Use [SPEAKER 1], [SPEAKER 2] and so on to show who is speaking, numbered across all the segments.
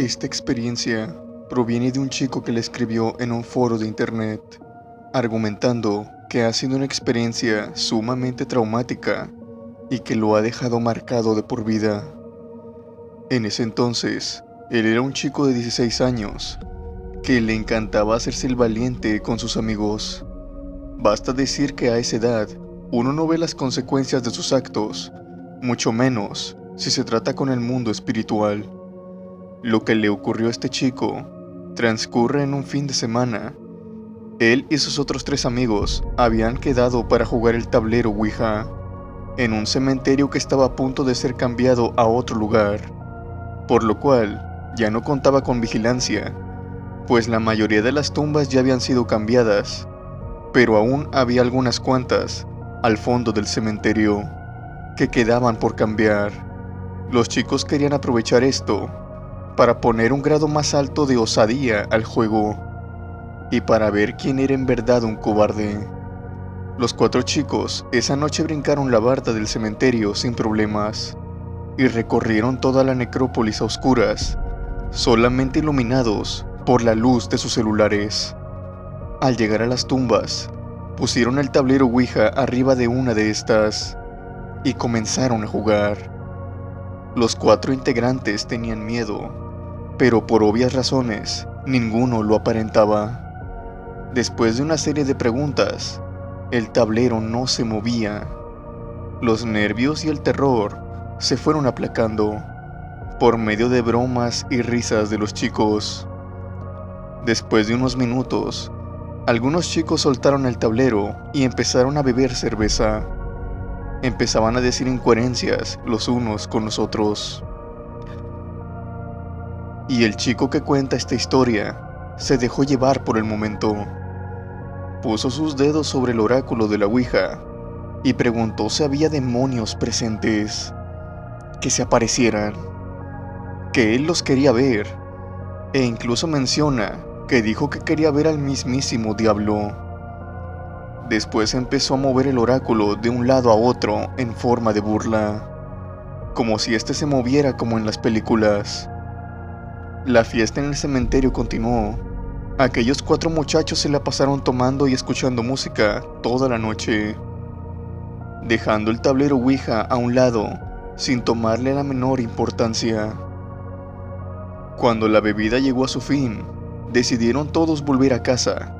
[SPEAKER 1] Esta experiencia proviene de un chico que le escribió en un foro de internet, argumentando que ha sido una experiencia sumamente traumática y que lo ha dejado marcado de por vida. En ese entonces, él era un chico de 16 años, que le encantaba hacerse el valiente con sus amigos. Basta decir que a esa edad, uno no ve las consecuencias de sus actos, mucho menos si se trata con el mundo espiritual. Lo que le ocurrió a este chico transcurre en un fin de semana. Él y sus otros 3 amigos habían quedado para jugar el tablero Ouija en un cementerio que estaba a punto de ser cambiado a otro lugar, por lo cual ya no contaba con vigilancia, pues la mayoría de las tumbas ya habían sido cambiadas, pero aún había algunas cuantas al fondo del cementerio que quedaban por cambiar. Los chicos querían aprovechar esto para poner un grado más alto de osadía al juego y para ver quién era en verdad un cobarde. Los 4 chicos esa noche brincaron la barda del cementerio sin problemas y recorrieron toda la necrópolis a oscuras, solamente iluminados por la luz de sus celulares. Al llegar a las tumbas, pusieron el tablero Ouija arriba de una de estas y comenzaron a jugar. Los 4 integrantes tenían miedo, pero por obvias razones, ninguno lo aparentaba. Después de una serie de preguntas, el tablero no se movía. Los nervios y el terror se fueron aplacando por medio de bromas y risas de los chicos. Después de unos minutos, algunos chicos soltaron el tablero y empezaron a beber cerveza. Empezaban a decir incoherencias los unos con los otros. Y el chico que cuenta esta historia se dejó llevar por el momento. Puso sus dedos sobre el oráculo de la Ouija y preguntó si había demonios presentes, que se aparecieran, que él los quería ver, e incluso menciona que dijo que quería ver al mismísimo diablo. Después empezó a mover el oráculo de un lado a otro en forma de burla, como si este se moviera como en las películas. La fiesta en el cementerio continuó. Aquellos 4 muchachos se la pasaron tomando y escuchando música toda la noche, dejando el tablero Ouija a un lado sin tomarle la menor importancia. Cuando la bebida llegó a su fin, decidieron todos volver a casa.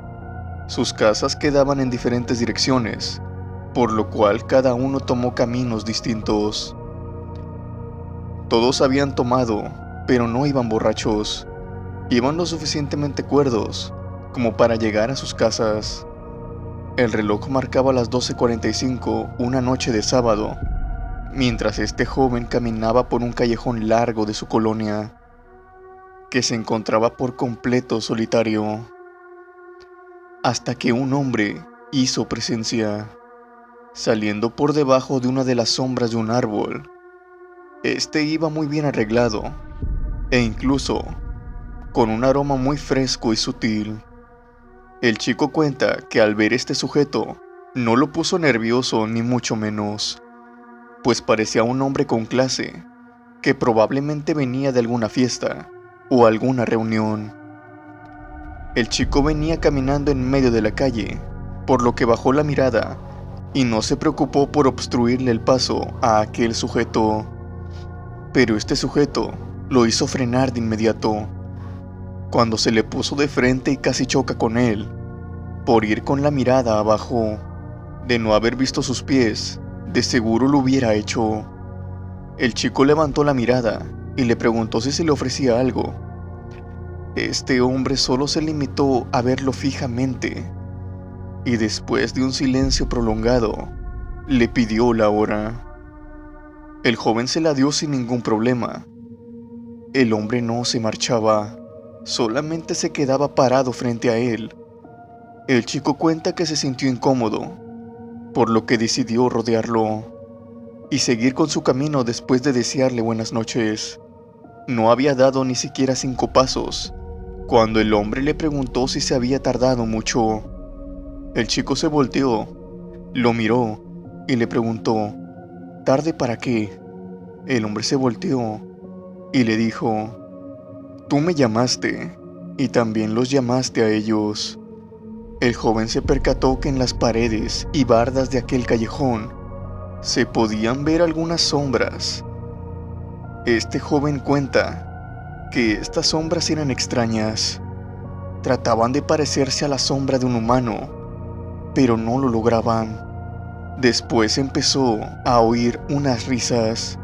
[SPEAKER 1] Sus casas quedaban en diferentes direcciones, por lo cual cada uno tomó caminos distintos. Todos habían tomado, pero no iban borrachos. Iban lo suficientemente cuerdos como para llegar a sus casas. El reloj marcaba las 12:45 una noche de sábado, mientras este joven caminaba por un callejón largo de su colonia, que se encontraba por completo solitario, hasta que un hombre hizo presencia, saliendo por debajo de una de las sombras de un árbol. Este iba muy bien arreglado, e incluso con un aroma muy fresco y sutil. El chico cuenta que al ver este sujeto, no lo puso nervioso ni mucho menos, pues parecía un hombre con clase, que probablemente venía de alguna fiesta o alguna reunión. El chico venía caminando en medio de la calle, por lo que bajó la mirada y no se preocupó por obstruirle el paso a aquel sujeto. Pero este sujeto lo hizo frenar de inmediato, cuando se le puso de frente y casi choca con él, por ir con la mirada abajo. De no haber visto sus pies, de seguro lo hubiera hecho. El chico levantó la mirada y le preguntó si se le ofrecía algo. Este hombre solo se limitó a verlo fijamente, y después de un silencio prolongado, le pidió la hora. El joven se la dio sin ningún problema. El hombre no se marchaba, solamente se quedaba parado frente a él. El chico cuenta que se sintió incómodo, por lo que decidió rodearlo y seguir con su camino después de desearle buenas noches. No había dado ni siquiera 5 pasos, cuando el hombre le preguntó si se había tardado mucho. El chico se volteó, lo miró y le preguntó, ¿tarde para qué? El hombre se volteó y le dijo, Tú me llamaste y también los llamaste a ellos. El joven se percató que en las paredes y bardas de aquel callejón se podían ver algunas sombras. Este joven cuenta que estas sombras eran extrañas. Trataban de parecerse a la sombra de un humano, pero no lo lograban. Después empezó a oír unas risas,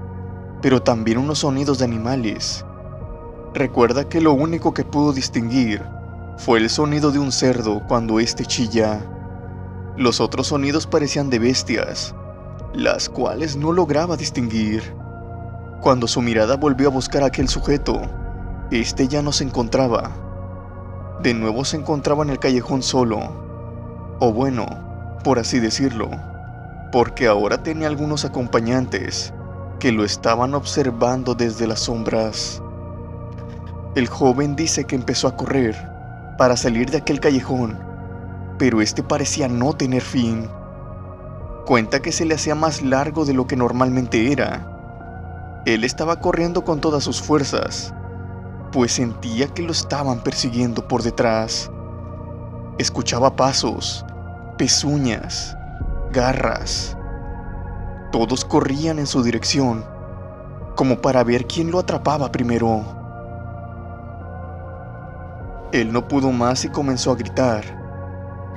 [SPEAKER 1] pero también unos sonidos de animales. Recuerda que lo único que pudo distinguir fue el sonido de un cerdo cuando éste chilla. Los otros sonidos parecían de bestias, las cuales no lograba distinguir. Cuando su mirada volvió a buscar a aquel sujeto, este ya no se encontraba. De nuevo se encontraba en el callejón solo, o bueno, por así decirlo, porque ahora tenía algunos acompañantes que lo estaban observando desde las sombras. El joven dice que empezó a correr para salir de aquel callejón, pero este parecía no tener fin. Cuenta que se le hacía más largo de lo que normalmente era. Él estaba corriendo con todas sus fuerzas, pues sentía que lo estaban persiguiendo por detrás. Escuchaba pasos, pezuñas, garras. Todos corrían en su dirección, como para ver quién lo atrapaba primero. Él no pudo más y comenzó a gritar.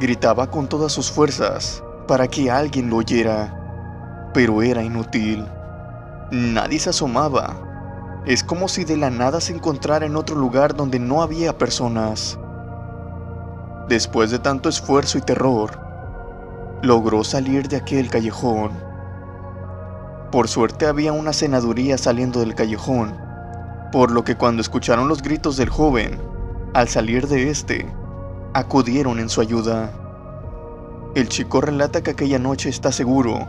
[SPEAKER 1] Gritaba con todas sus fuerzas para que alguien lo oyera, pero era inútil. Nadie se asomaba. Es como si de la nada se encontrara en otro lugar donde no había personas. Después de tanto esfuerzo y terror, logró salir de aquel callejón. Por suerte había una cenaduría saliendo del callejón, por lo que cuando escucharon los gritos del joven, al salir de este, acudieron en su ayuda. El chico relata que aquella noche está seguro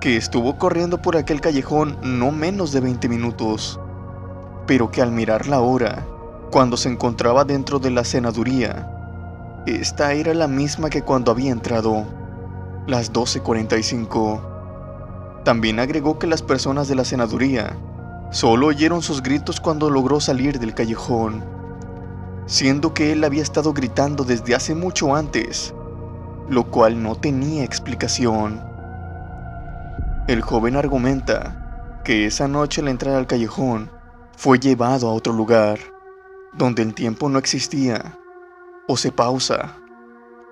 [SPEAKER 1] que estuvo corriendo por aquel callejón no menos de 20 minutos, pero que al mirar la hora, cuando se encontraba dentro de la cenaduría, esta era la misma que cuando había entrado, las 12:45. También agregó que las personas de la cenaduría solo oyeron sus gritos cuando logró salir del callejón, siendo que él había estado gritando desde hace mucho antes, lo cual no tenía explicación. El joven argumenta que esa noche al entrar al callejón fue llevado a otro lugar, donde el tiempo no existía, o se pausa,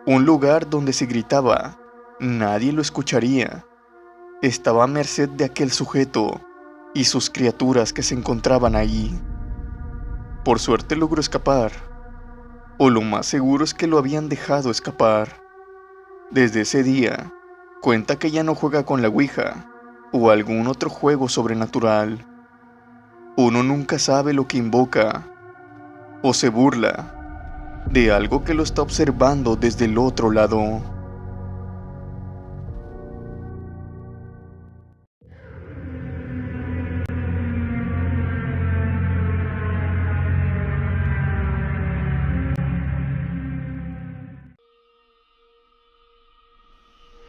[SPEAKER 1] un lugar donde si gritaba, nadie lo escucharía. Estaba a merced de aquel sujeto y sus criaturas que se encontraban ahí. Por suerte logró escapar, o lo más seguro es que lo habían dejado escapar. Desde ese día, cuenta que ya no juega con la Ouija o algún otro juego sobrenatural. Uno nunca sabe lo que invoca o se burla de algo que lo está observando desde el otro lado.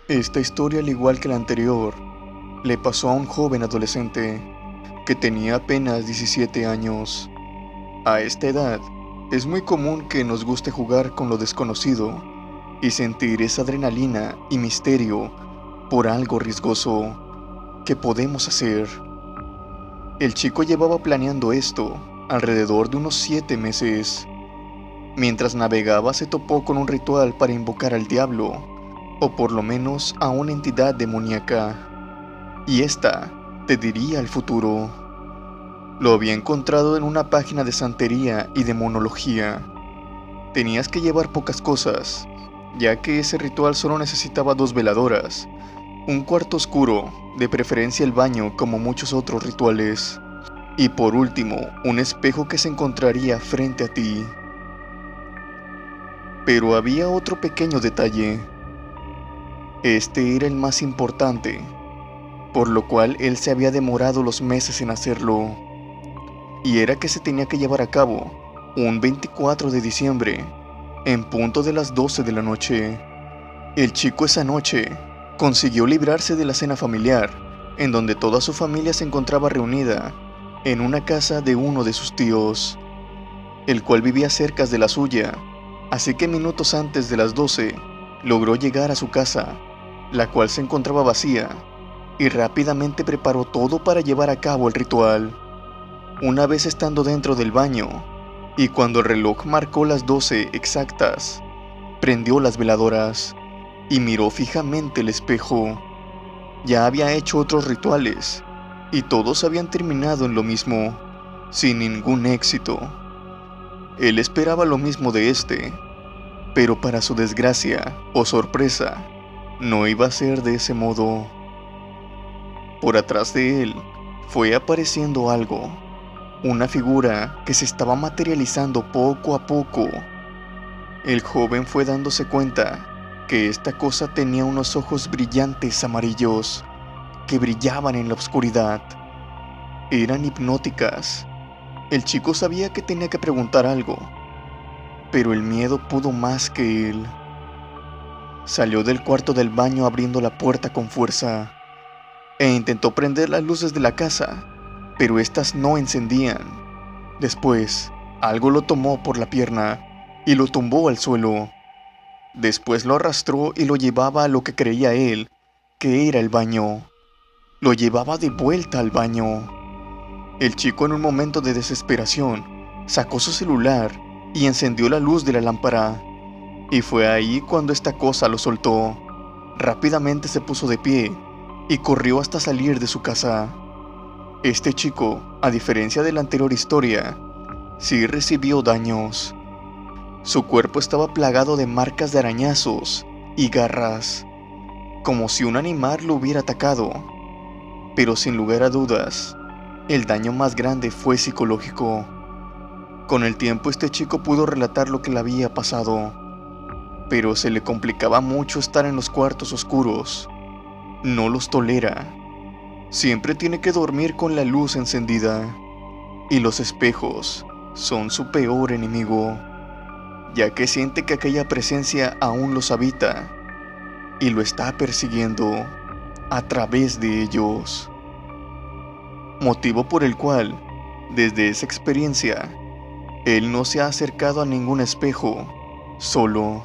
[SPEAKER 1] Esta historia, al igual que la anterior, le pasó a un joven adolescente que tenía apenas 17 años. A esta edad, es muy común que nos guste jugar con lo desconocido y sentir esa adrenalina y misterio por algo riesgoso que podemos hacer. El chico llevaba planeando esto alrededor de unos 7 meses. Mientras navegaba se topó con un ritual para invocar al diablo, o por lo menos a una entidad demoníaca, y esta te diría el futuro. Lo había encontrado en una página de santería y demonología. Tenías que llevar pocas cosas, ya que ese ritual solo necesitaba 2 veladoras, un cuarto oscuro, de preferencia el baño como muchos otros rituales, y por último, un espejo que se encontraría frente a ti. Pero había otro pequeño detalle. Este era el más importante, por lo cual él se había demorado los meses en hacerlo, y era que se tenía que llevar a cabo un 24 de diciembre, en punto de las 12 de la noche. El chico esa noche consiguió librarse de la cena familiar, en donde toda su familia se encontraba reunida en una casa de uno de sus tíos. el cual vivía cerca de la suya, así que minutos antes de las 12 logró llegar a su casa, la cual se encontraba vacía, y rápidamente preparó todo para llevar a cabo el ritual. Una vez estando dentro del baño, y cuando el reloj marcó las 12 exactas, prendió las veladoras y miró fijamente el espejo. Ya había hecho otros rituales, y todos habían terminado en lo mismo, sin ningún éxito. Él esperaba lo mismo de este, pero para su desgracia o sorpresa, no iba a ser de ese modo. Por atrás de él fue apareciendo algo, una figura que se estaba materializando poco a poco. El joven fue dándose cuenta que esta cosa tenía unos ojos brillantes amarillos que brillaban en la oscuridad. Eran hipnóticas. El chico sabía que tenía que preguntar algo, pero el miedo pudo más que él. Salió del cuarto del baño abriendo la puerta con fuerza e intentó prender las luces de la casa, pero estas no encendían. Después, algo lo tomó por la pierna y lo tumbó al suelo. Después lo arrastró y lo llevaba a lo que creía él que era el baño. Lo llevaba de vuelta al baño. El chico, en un momento de desesperación, sacó su celular y encendió la luz de la lámpara. Y fue ahí cuando esta cosa lo soltó. Rápidamente se puso de pie y corrió hasta salir de su casa. Este chico, a diferencia de la anterior historia, sí recibió daños. Su cuerpo estaba plagado de marcas de arañazos y garras, como si un animal lo hubiera atacado. Pero sin lugar a dudas, el daño más grande fue psicológico. Con el tiempo este chico pudo relatar lo que le había pasado, pero se le complicaba mucho estar en los cuartos oscuros. No los tolera. Siempre tiene que dormir con la luz encendida, y los espejos son su peor enemigo, ya que siente que aquella presencia aún los habita y lo está persiguiendo a través de ellos. Motivo por el cual, desde esa experiencia, él no se ha acercado a ningún espejo solo.